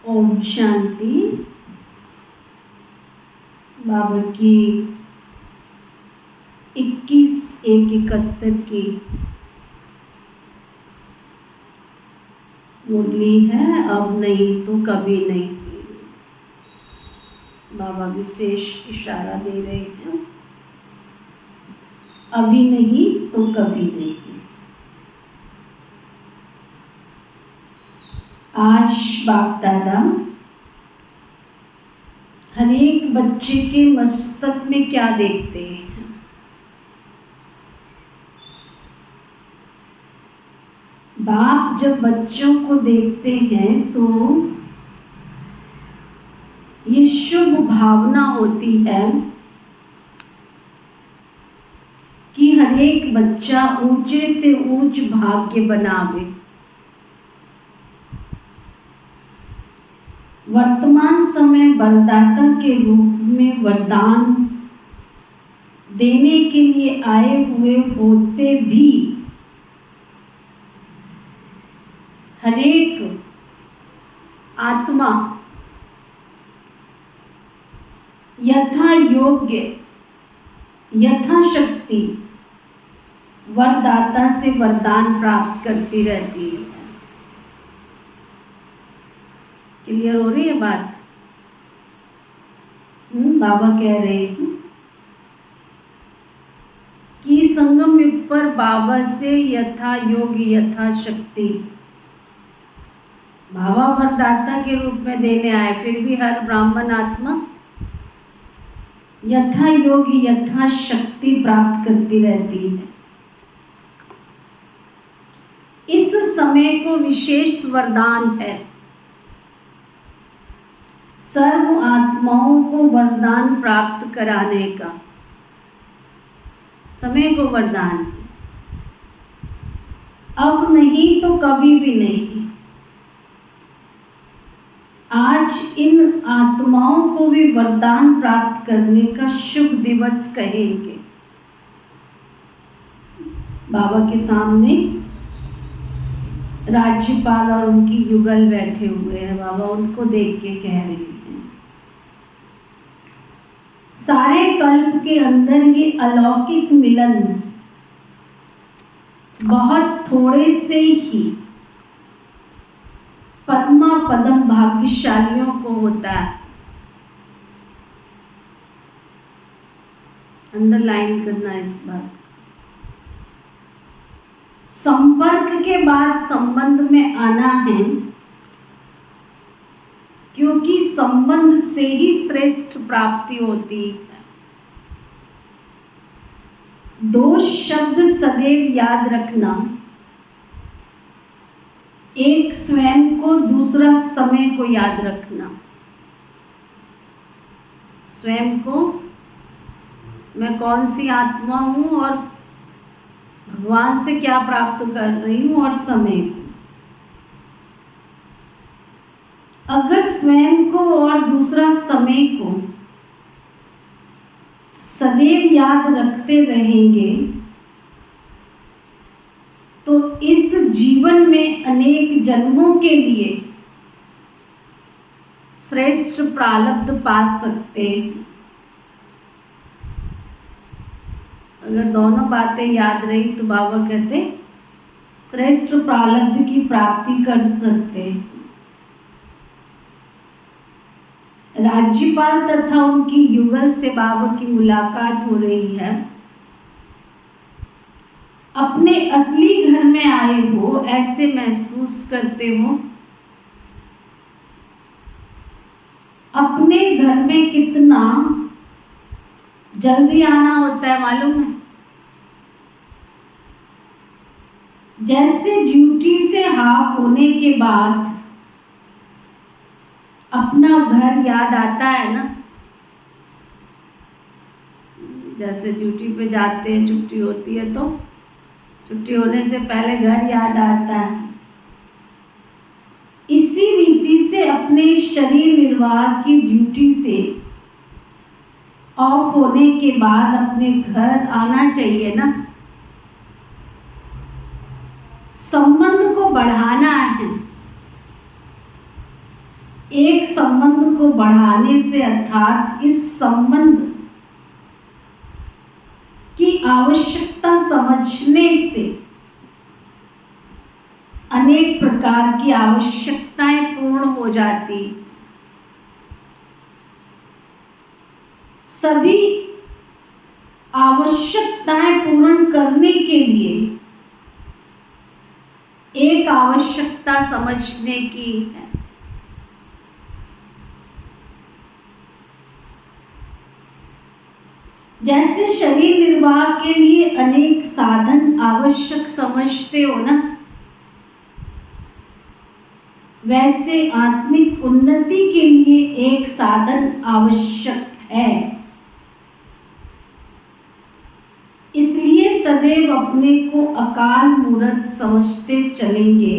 ओम शांति। बाबा की 21/1/71 की मुरली है, अब नहीं तो कभी नहीं। बाबा विशेष इशारा दे रहे हैं, अभी नहीं तो कभी नहीं। आज बाप दादा हर एक बच्चे के मस्तक में क्या देखते हैं? बाप जब बच्चों को देखते हैं तो ये शुभ भावना होती है कि हर एक बच्चा ऊंचे ते ऊंच भाग्य बनावे। वर्तमान समय वरदाता के रूप में वरदान देने के लिए आए हुए होते भी हर एक आत्मा यथा योग्य यथाशक्ति वरदाता से वरदान प्राप्त करती रहती है। क्लियर हो रही है बात? बाबा कह रहे हैं कि संगम युग पर बाबा से यथा योग यथा शक्ति बाबा वरदाता के रूप में देने आए, फिर भी हर ब्राह्मण आत्मा यथा योग यथा शक्ति प्राप्त करती रहती है। इस समय को विशेष वरदान है, सर्व आत्माओं को वरदान प्राप्त कराने का समय को वरदान, अब नहीं तो कभी भी नहीं। आज इन आत्माओं को भी वरदान प्राप्त करने का शुभ दिवस कहेंगे। बाबा के सामने राज्यपाल और उनकी युगल बैठे हुए हैं। बाबा उनको देख के कह रहे हैं, सारे कल्प के अंदर ये अलौकिक मिलन बहुत थोड़े से ही पद्मा पदम भाग्यशालियों को होता है। अंडरलाइन करना इस बात। संपर्क के बाद संबंध में आना है, क्योंकि संबंध से ही श्रेष्ठ प्राप्ति होती है। दो शब्द सदैव याद रखना, एक स्वयं को, दूसरा समय को याद रखना। स्वयं को, मैं कौन सी आत्मा हूँ और भगवान से क्या प्राप्त कर रही हूँ, और समय को। अगर स्वयं को और दूसरा समय को सदैव याद रखते रहेंगे तो इस जीवन में अनेक जन्मों के लिए श्रेष्ठ प्रारब्ध पा सकते हैं। अगर दोनों बातें याद रही तो बाबा कहते श्रेष्ठ प्रारब्ध की प्राप्ति कर सकते हैं। राज्यपाल तथा उनकी युगल से बाबा की मुलाकात हो रही है। अपने असली घर में आए हो ऐसे महसूस करते हो। अपने घर में कितना जल्दी आना होता है मालूम है? जैसे ड्यूटी से हाफ होने के बाद अपना घर याद आता है ना, जैसे ड्यूटी पे जाते हैं, छुट्टी होती है तो छुट्टी होने से पहले घर याद आता है। इसी रीति से अपने शरीर निर्वाह की ड्यूटी से ऑफ होने के बाद अपने घर आना चाहिए ना। संबंध को बढ़ाना है, एक संबंध को बढ़ाने से अर्थात इस संबंध की आवश्यकता समझने से अनेक प्रकार की आवश्यकताएं पूर्ण हो जाती। सभी आवश्यकताएं पूर्ण करने के लिए एक आवश्यकता समझने की है। जैसे शरीर निर्वाह के लिए अनेक साधन आवश्यक समझते हो ना, वैसे आत्मिक उन्नति के लिए एक साधन आवश्यक है। इसलिए सदैव अपने को अकाल मूर्त समझते चलेंगे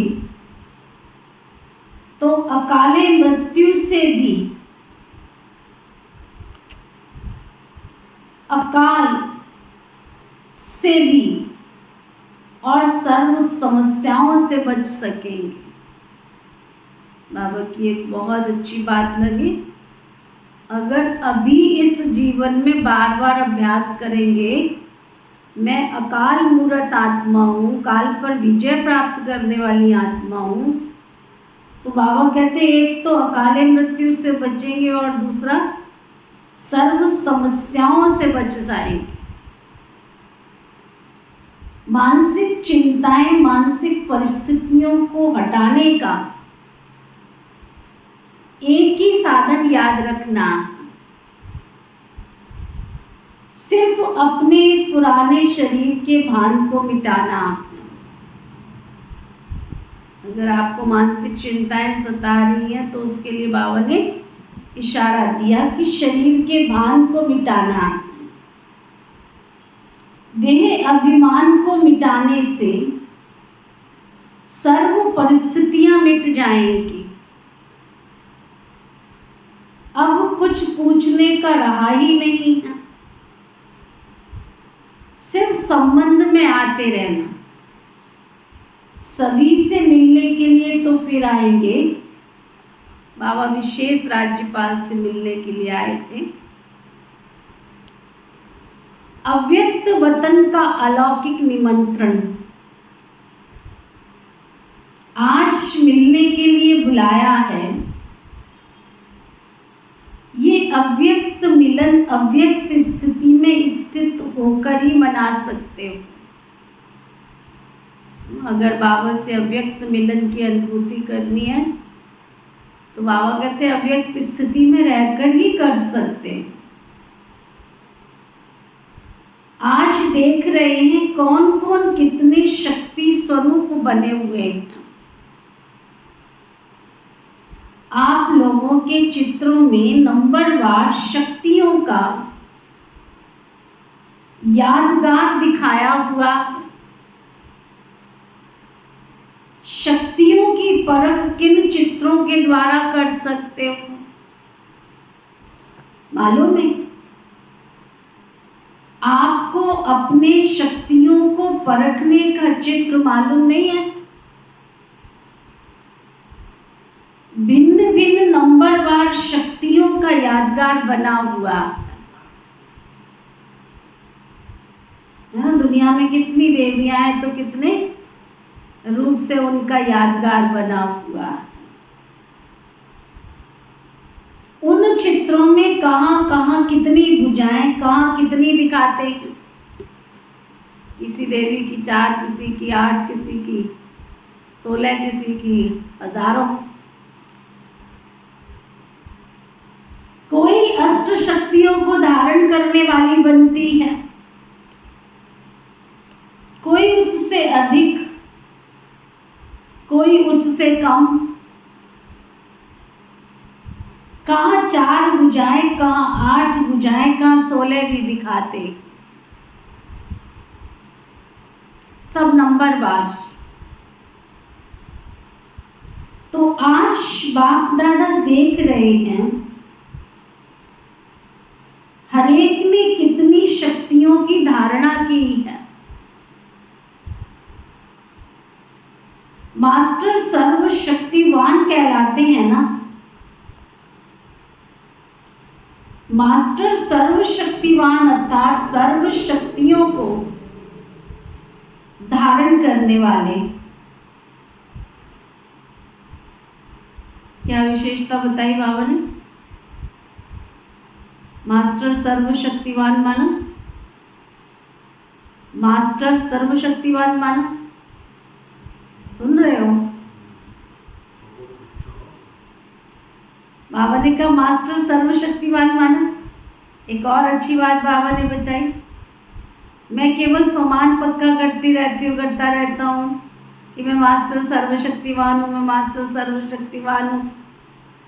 तो अकाले मृत्यु से भी, अकाल से भी और सर्व समस्याओं से बच सकेंगे। बाबा की एक बहुत अच्छी बात लगी, अगर अभी इस जीवन में बार बार अभ्यास करेंगे, मैं अकाल मूर्त आत्मा हूँ, काल पर विजय प्राप्त करने वाली आत्मा हूँ, तो बाबा कहते एक तो अकाले मृत्यु से बचेंगे और दूसरा सर्व समस्याओं से बच जाएंगे। मानसिक चिंताएं, मानसिक परिस्थितियों को हटाने का एक ही साधन याद रखना, सिर्फ अपने इस पुराने शरीर के भान को मिटाना। अगर आपको मानसिक चिंताएं सता रही हैं तो उसके लिए बाबा ने इशारा दिया कि शरीर के भान को मिटाना। देह अभिमान को मिटाने से सर्व परिस्थितियां मिट जाएंगी। अब कुछ पूछने का रहा ही नहीं है, सिर्फ संबंध में आते रहना। सभी से मिलने के लिए तो फिर आएंगे, बाबा विशेष राज्यपाल से मिलने के लिए आए थे। अव्यक्त वतन का अलौकिक निमंत्रण आज मिलने के लिए बुलाया है। ये अव्यक्त मिलन अव्यक्त स्थिति में स्थित होकर ही मना सकते हो। अगर बाबा से अव्यक्त मिलन की अनुभूति करनी है तो बाबा कहते हैं अव्यक्त स्थिति में रहकर ही कर सकते हैं। आज देख रहे हैं कौन कौन कितने शक्ति स्वरूप बने हुए हैं। आप लोगों के चित्रों में नंबरवार शक्तियों का यादगार दिखाया हुआ। शक्तियों की परख किन चित्रों के द्वारा कर सकते हो मालूम है? आपको अपने शक्तियों को परखने का चित्र मालूम नहीं है? भिन्न भिन्न नंबरवार शक्तियों का यादगार बना हुआ है ना। दुनिया में कितनी देवियां हैं तो कितने रूप से उनका यादगार बना हुआ। उन चित्रों में कहाँ कहाँ कितनी भुजाएं, कहाँ कितनी दिखाते हैं। किसी देवी की 4, किसी की 8, किसी की 16, किसी की हजारों। कोई अष्ट शक्तियों को धारण करने वाली बनती है, कोई उससे अधिक, कोई उससे कम। कहाँ 4 भुजाएं, कहाँ 8 भुजाएं, कहाँ 16 भी दिखाते। सब नंबरवार। तो आज बाप दादा देख रहे हैं हर एक ने कितनी शक्तियों की धारणा की है। मास्टर सर्वशक्तिवान कहलाते हैं ना। मास्टर सर्वशक्तिवान अर्थात सर्व शक्तियों को धारण करने वाले। क्या विशेषता बताई बाबा ने? मास्टर सर्वशक्तिवान माना, मास्टर सर्वशक्तिवान माना, सुन रहे हो? बाबा ने कहा मास्टर सर्वशक्तिवान माना। एक और अच्छी बात बाबा ने बताई, मैं केवल सामान पक्का करती रहती हूँ, करता रहता हूँ कि मैं मास्टर सर्वशक्तिवान हूँ, मैं मास्टर सर्वशक्तिवान हूँ।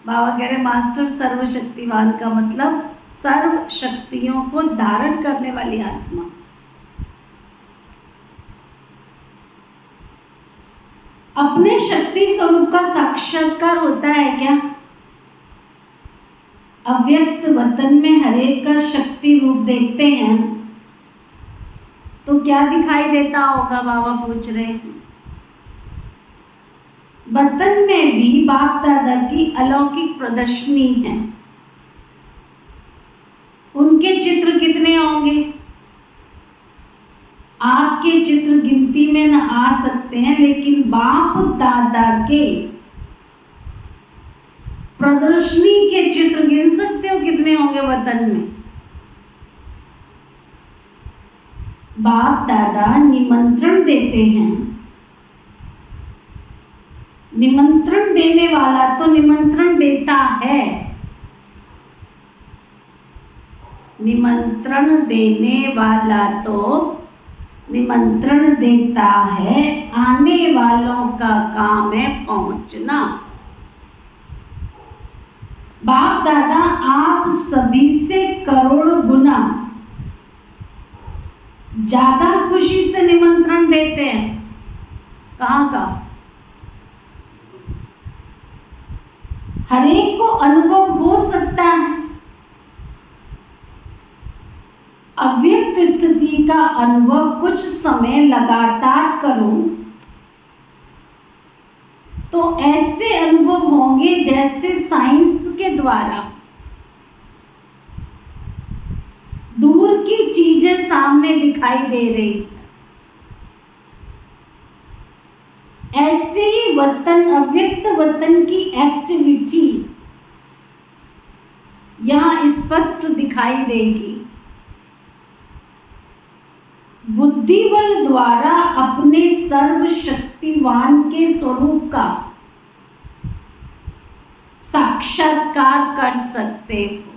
बाबा कह रहे मास्टर सर्वशक्तिवान का मतलब सर्व शक्तियों को धारण करने वाली आत्मा। अपने शक्ति स्वरूप का साक्षात्कार होता है क्या? अव्यक्त वतन में हरेक का शक्ति रूप देखते हैं तो क्या दिखाई देता होगा? बाबा पूछ रहे हैं। वतन में भी बाप दादा की अलौकिक प्रदर्शनी है। उनके चित्र कितने होंगे? आपके चित्र गिनती में न आ सकते हैं, लेकिन बाप दादा के प्रदर्शनी के चित्र गिन सकते हो कितने होंगे वतन में? बाप दादा निमंत्रण देते हैं। निमंत्रण देने वाला तो निमंत्रण देता है, निमंत्रण देने वाला तो निमंत्रण देता है, आने वालों का काम है पहुंचना। बाप दादा आप सभी से करोड़ गुना ज्यादा खुशी से निमंत्रण देते हैं। कहाँ का? हरेक को अनुभव हो सकता है। अव्यक्त स्थिति का अनुभव कुछ समय लगातार करो तो ऐसे अनुभव होंगे जैसे साइंस के द्वारा दूर की चीजें सामने दिखाई दे रही हैं। ऐसे ही वतन, अव्यक्त वतन की एक्टिविटी यहां स्पष्ट दिखाई देगी। बुद्धिबल द्वारा अपने सर्वशक्तिवान के स्वरूप का साक्षात्कार कर सकते हो।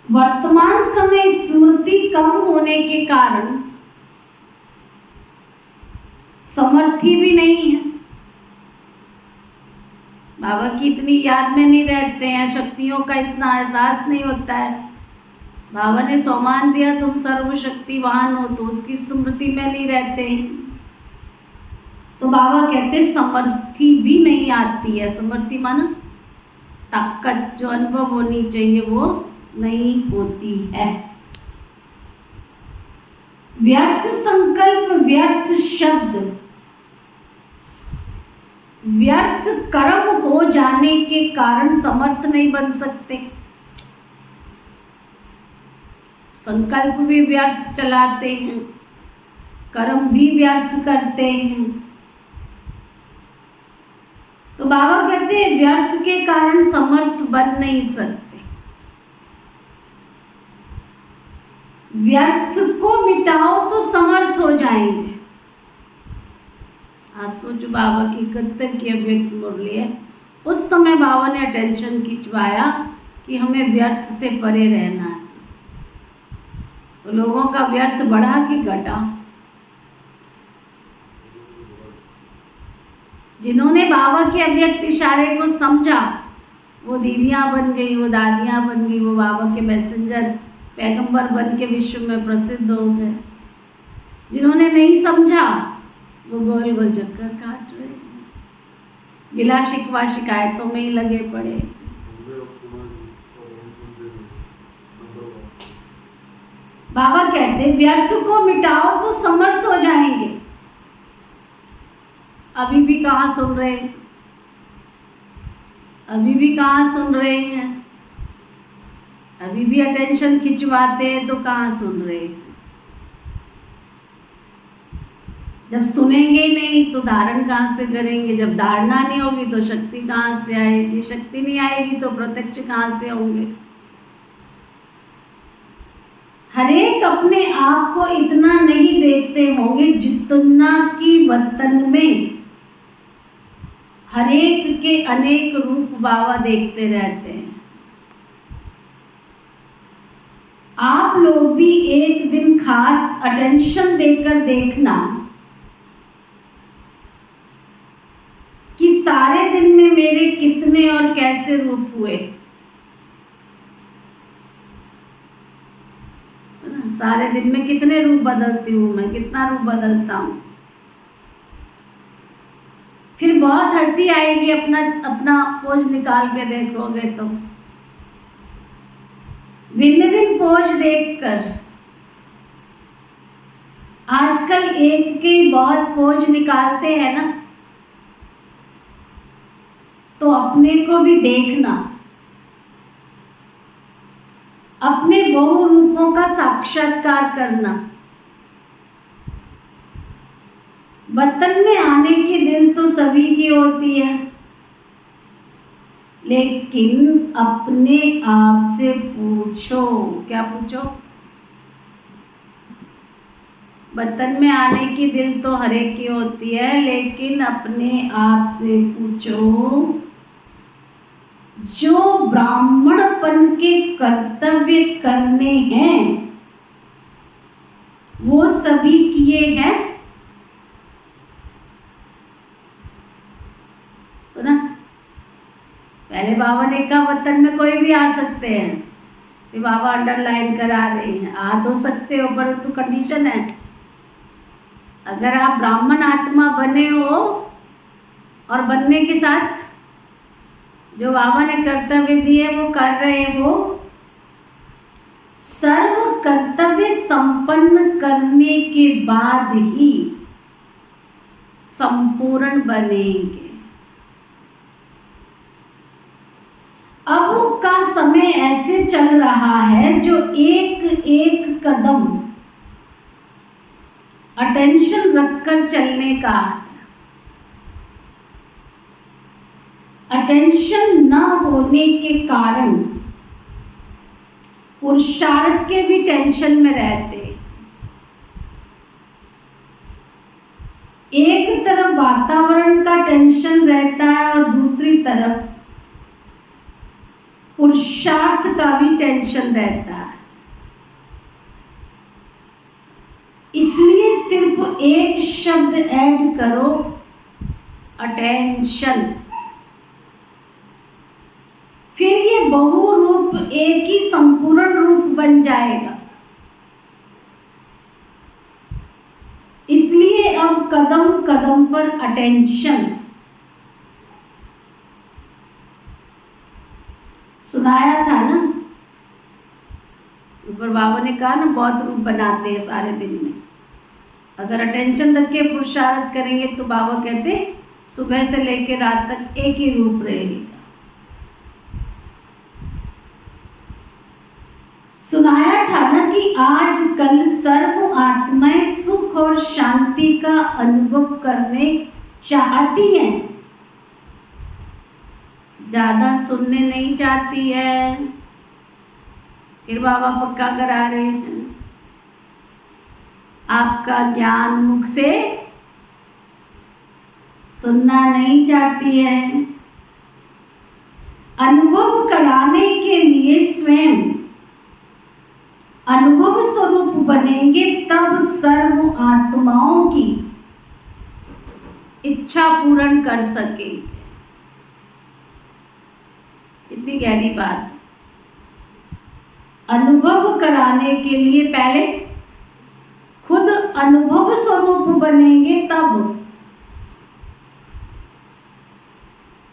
वर्तमान समय स्मृति कम होने के कारण समर्थी भी नहीं है। बाबा की इतनी याद में नहीं रहते हैं, शक्तियों का इतना एहसास नहीं होता है। बाबा ने सोमान दिया तुम सर्वशक्तिवान हो तो उसकी स्मृति में नहीं रहते हैं। तो बाबा कहते समर्थी भी नहीं आती है। समर्थी माना ताकत, जो अनुभव होनी चाहिए वो नहीं होती है। व्यर्थ संकल्प, व्यर्थ शब्द, व्यर्थ कर्म हो जाने के कारण समर्थ नहीं बन सकते। संकल्प भी व्यर्थ चलाते हैं, कर्म भी व्यर्थ करते हैं। तो बाबा कहते हैं व्यर्थ के कारण समर्थ बन नहीं सकते। व्यर्थ को मिटाओ तो समर्थ हो जाएंगे। आप सोचो बाबा की 71 की अव्यक्त मुरली है, उस समय बाबा ने अटेंशन खिंचवाया कि हमें व्यर्थ से परे रहना है। तो लोगों का व्यर्थ बढ़ा कि घटा? जिन्होंने बाबा के अव्यक्त इशारे को समझा वो दीदियां बन गई, वो दादियां बन गई, वो बाबा के मैसेंजर पैगंबर बन के विश्व में प्रसिद्ध हो गए। जिन्होंने नहीं समझा वो गोल गोल चक्कर काट रहे, गिला शिकवा शिकायतों में ही लगे पड़े। बाबा कहते व्यर्थ को मिटाओ तो समर्थ हो जाएंगे। अभी भी कहाँ सुन रहे? अभी भी कहाँ सुन रहे हैं, अभी भी अटेंशन खिंचवाते हैं तो कहाँ सुन रहे हैं। जब सुनेंगे ही नहीं तो धारण कहाँ से करेंगे, जब धारणा नहीं होगी तो शक्ति कहाँ से आएगी, शक्ति नहीं आएगी तो प्रत्यक्ष कहाँ से होंगे। हरेक अपने आप को इतना नहीं देखते होंगे जितना कि वतन में हरेक के अनेक रूप बाबा देखते रहते हैं। आप लोग भी एक दिन खास अटेंशन देकर देखना कि सारे दिन में मेरे कितने और कैसे रूप हुए। सारे दिन में कितने रूप बदलती हूँ मैं, कितना रूप बदलता हूँ। फिर बहुत हंसी आएगी अपना अपना पोज निकाल के देखोगे तो, भिन्न भिन्न पोज देखकर। आजकल एक के बहुत पोज निकालते हैं ना, तो अपने को भी देखना, अपने बहु रूपों का साक्षात्कार करना। वतन में आने की दिल तो सभी की होती है, लेकिन अपने आप से पूछो, क्या पूछो? वतन में आने की दिल तो हर एक की होती है, लेकिन अपने आप से पूछो जो ब्राह्मणपन के कर्तव्य करने हैं वो सभी किए हैं। तो ना पहले बाबा ने कहा वतन में कोई भी आ सकते हैं, फिर बाबा अंडरलाइन करा रहे हैं आ तो सकते हो, परंतु कंडीशन है अगर आप ब्राह्मण आत्मा बने हो और बनने के साथ जो बाबा ने कर्तव्य दिए वो कर रहे हो, सर्व कर्तव्य संपन्न करने के बाद ही संपूर्ण बनेंगे। अब का समय ऐसे चल रहा है जो एक एक कदम अटेंशन रखकर चलने का। अटेंशन न होने के कारण पुरुषार्थ के भी टेंशन में रहते। एक तरफ वातावरण का टेंशन रहता है और दूसरी तरफ पुरुषार्थ का भी टेंशन रहता है। इसलिए सिर्फ एक शब्द ऐड करो, अटेंशन। फिर ये बहु रूप एक ही संपूर्ण रूप बन जाएगा। इसलिए अब कदम कदम पर अटेंशन। सुनाया था ना ऊपर बाबा ने कहा ना बहुत रूप बनाते हैं सारे दिन में। अगर अटेंशन रख के पुरुषार्थ करेंगे तो बाबा कहते सुबह से लेकर रात तक एक ही रूप रहेगा। सुनाया था ना कि आज कल सर्व आत्माएं सुख और शांति का अनुभव करने चाहती हैं, ज्यादा सुनने नहीं चाहती है। फिर बाबा पक्का करा रहे हैं आपका ज्ञान मुख से सुनना नहीं चाहती है। अनुभव कराने के लिए स्वयं अनुभव स्वरूप बनेंगे, तब सर्व आत्माओं की इच्छा पूर्ण कर सकेंगे। कितनी गहरी बात। अनुभव कराने के लिए पहले खुद अनुभव स्वरूप बनेंगे, तब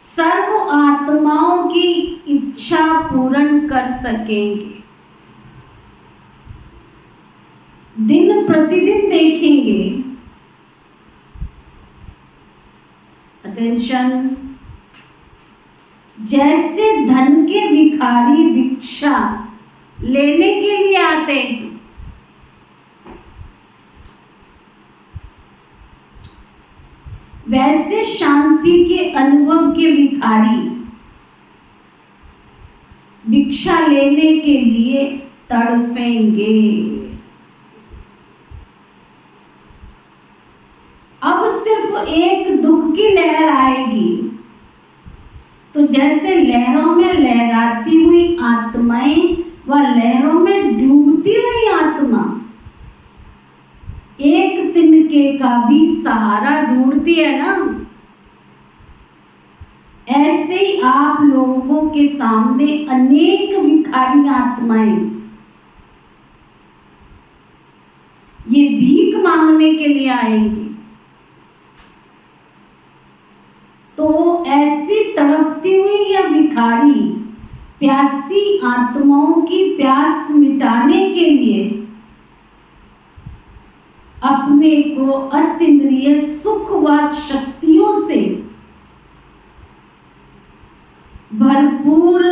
सर्व आत्माओं की इच्छा पूर्ण कर सकेंगे। दिन प्रतिदिन देखेंगे अटेंशन जैसे धन के भिखारी भिक्षा लेने के लिए आते हैं, वैसे शांति के अनुभव के भिखारी भिक्षा लेने के लिए तड़फेंगे। अब सिर्फ एक दुख की लहर आएगी तो जैसे लहरों में लहराती हुई आत्माएं व लहरों में डूबती हुई आत्मा एक तिनके का भी सहारा ढूंढती है ना, ऐसे ही आप लोगों के सामने अनेक भिखारी आत्माएं ये भीख मांगने के लिए आएंगी। तो ऐसी तड़पती हुई या भिखारी प्यासी आत्माओं की प्यास मिटाने के लिए अपने को अतीन्द्रिय सुख व शक्तियों से भरपूर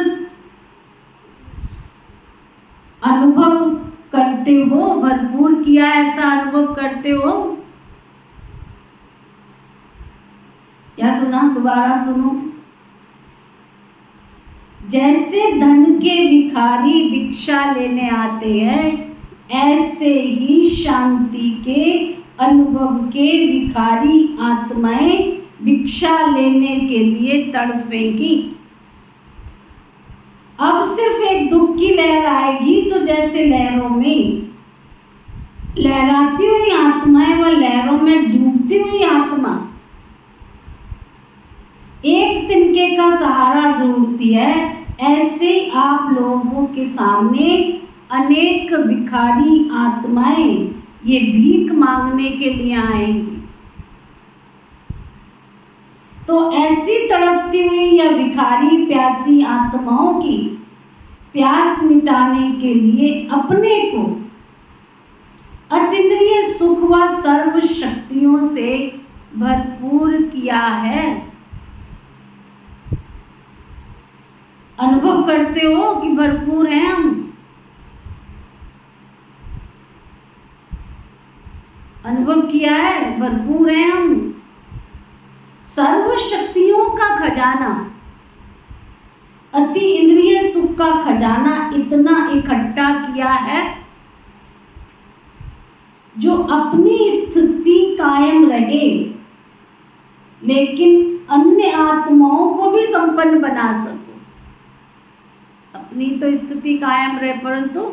अनुभव करते हो, भरपूर किया ऐसा अनुभव करते हो। क्या सुना? दोबारा सुनो। जैसे धन के भिखारी भिक्षा लेने आते हैं, ऐसे ही शांति के अनुभव के भिखारी आत्माएं भिक्षा लेने के लिए तड़फेंगी। अब सिर्फ एक दुख की लहर आएगी तो जैसे लहरों में लहराती हुई आत्माएं व लहरों में डूबती हुई आत्मा एक तिनके का सहारा ढूंढती है, ऐसे आप लोगों के सामने अनेक भिखारी आत्माएं ये भीख मांगने के लिए आएंगी। तो ऐसी तड़पती हुई या भिखारी प्यासी आत्माओं की प्यास मिटाने के लिए अपने को अतीन्द्रिय सुख व सर्व शक्तियों से भरपूर किया है। अनुभव करते हो कि भरपूर हैं हम? अनुभव किया है भरपूर हैं हम। सर्व शक्तियों का खजाना, अति इंद्रिय सुख का खजाना इतना इकट्ठा किया है जो अपनी स्थिति कायम रहे लेकिन अन्य आत्माओं को भी संपन्न बना सको। अपनी तो स्थिति कायम रहे परंतु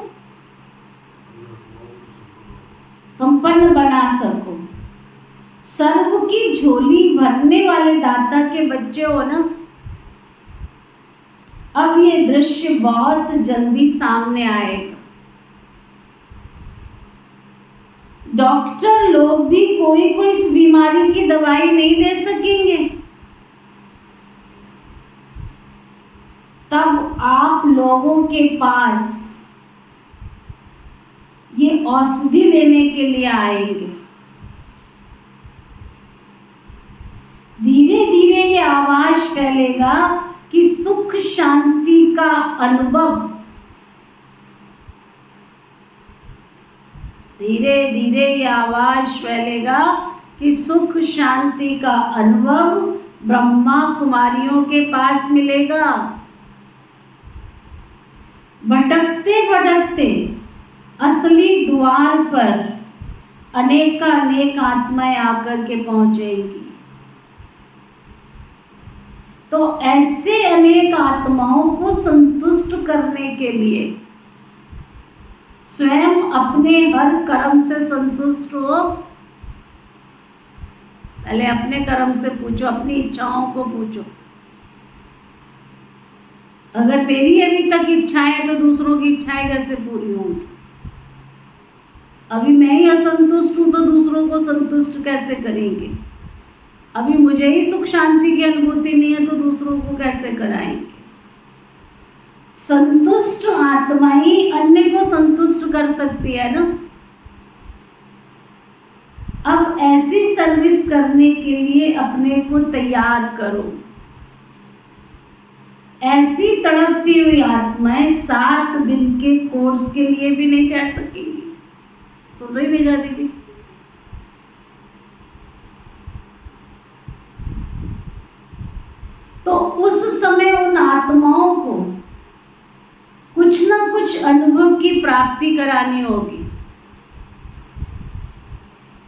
संपन्न बना सको। सर्व की झोली भरने वाले दाता के बच्चे हो ना। अब ये दृश्य बहुत जल्दी सामने आएगा। डॉक्टर लोग भी कोई कोई इस बीमारी की दवाई नहीं दे सकेंगे, तब आप लोगों के पास ये औषधि लेने के लिए आएंगे। धीरे धीरे ये आवाज फैलेगा कि सुख शांति का अनुभव, धीरे धीरे ये आवाज फैलेगा कि सुख शांति का अनुभव ब्रह्मा कुमारियों के पास मिलेगा। भटकते भटकते असली द्वार पर अनेकानेक आत्माएं आकर के पहुंचेंगी। तो ऐसे अनेक आत्माओं को संतुष्ट करने के लिए स्वयं अपने हर कर्म से संतुष्ट हो। पहले अपने कर्म से पूछो, अपनी इच्छाओं को पूछो। अगर मेरी अभी तक इच्छाएं हैं तो दूसरों की इच्छाएं कैसे पूरी होंगी? अभी मैं ही असंतुष्ट हूं तो दूसरों को संतुष्ट कैसे करेंगे? अभी मुझे ही सुख शांति की अनुभूति नहीं है तो दूसरों को कैसे कराएंगे? संतुष्ट आत्मा ही अन्य को संतुष्ट कर सकती है ना। अब ऐसी सर्विस करने के लिए अपने को तैयार करो। ऐसी तड़पती हुई आत्माएं 7 दिन के कोर्स के लिए भी नहीं रह सकेंगी। सुन रही नहीं जा दीदी? तो उस समय उन आत्माओं को कुछ ना कुछ अनुभव की प्राप्ति करानी होगी।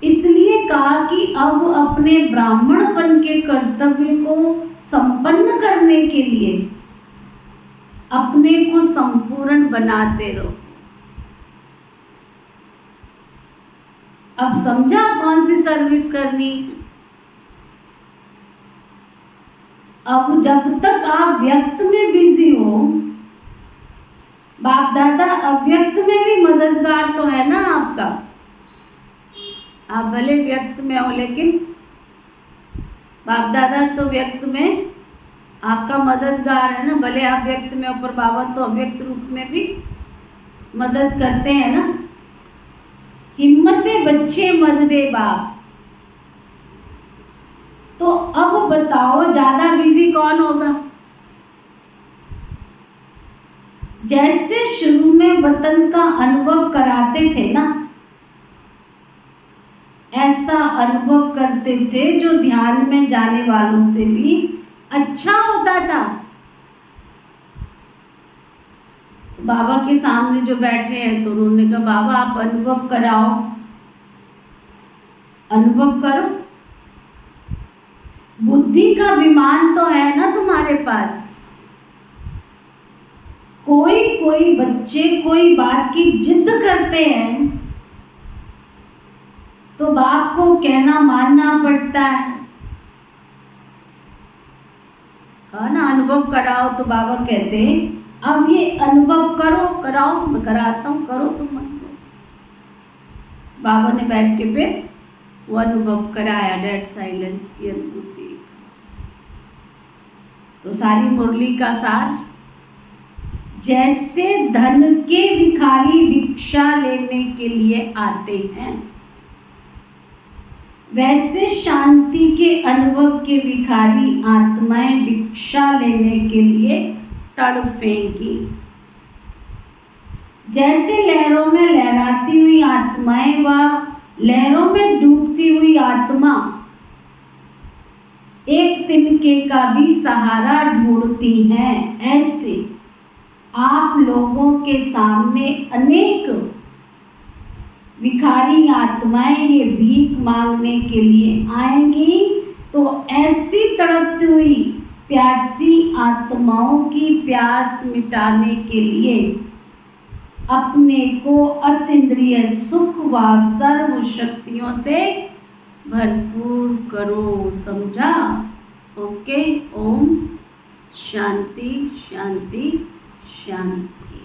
इसलिए कहा कि अब अपने ब्राह्मणपन के कर्तव्य को संपन्न करने के लिए अपने को संपूर्ण बनाते रहो। अब समझा कौन सी सर्विस करनी है? अब जब तक आप व्यक्त में बिजी हो, बाप दादा अव्यक्त में भी मददगार तो है ना आपका। आप भले व्यक्त में हो, लेकिन बाप दादा तो व्यक्त में आपका मददगार है ना। भले आप व्यक्त में हो, पर बाबा तो अव्यक्त रूप में भी मदद करते हैं ना। हिम्मते बच्चे मद दे बाप। तो अब बताओ ज्यादा बिजी कौन होगा? जैसे शुरू में वतन का अनुभव कराते थे ना, ऐसा अनुभव करते थे जो ध्यान में जाने वालों से भी अच्छा होता था। बाबा के सामने जो बैठे हैं तो उन्होंने कहा बाबा आप अनुभव कराओ, अनुभव करो। बुद्धि का विमान तो है ना तुम्हारे पास। कोई बच्चे कोई बात की जिद करते हैं तो बाप को कहना मानना पड़ता है। कहा ना अनुभव कराओ, तो बाबा कहते हैं अब ये अनुभव करो, कराओ, मैं कराता हूँ, करो तुम अनुभव। बाबा ने बैठ के फिर वो अनुभव कराया, डेड साइलेंस की अनुभूति। तो सारी मुरली का सार, जैसे धन के भिखारी भिक्षा लेने के लिए आते हैं, वैसे शांति के अनुभव के भिखारी आत्माएं भिक्षा लेने के लिए तड़फेंगी। जैसे लहरों में लहराती हुई आत्माएं व लहरों में डूबती हुई आत्मा एक तिनके का भी सहारा ढूंढती हैं, ऐसे आप लोगों के सामने अनेक भिखारी आत्माएं ये भीख मांगने के लिए आएंगी। तो ऐसी तड़पती हुई प्यासी आत्माओं की प्यास मिटाने के लिए अपने को अतीन्द्रिय सुख व सर्व शक्तियों से भरपूर करो। समझा? ओके। ओम शांति शांति शांति।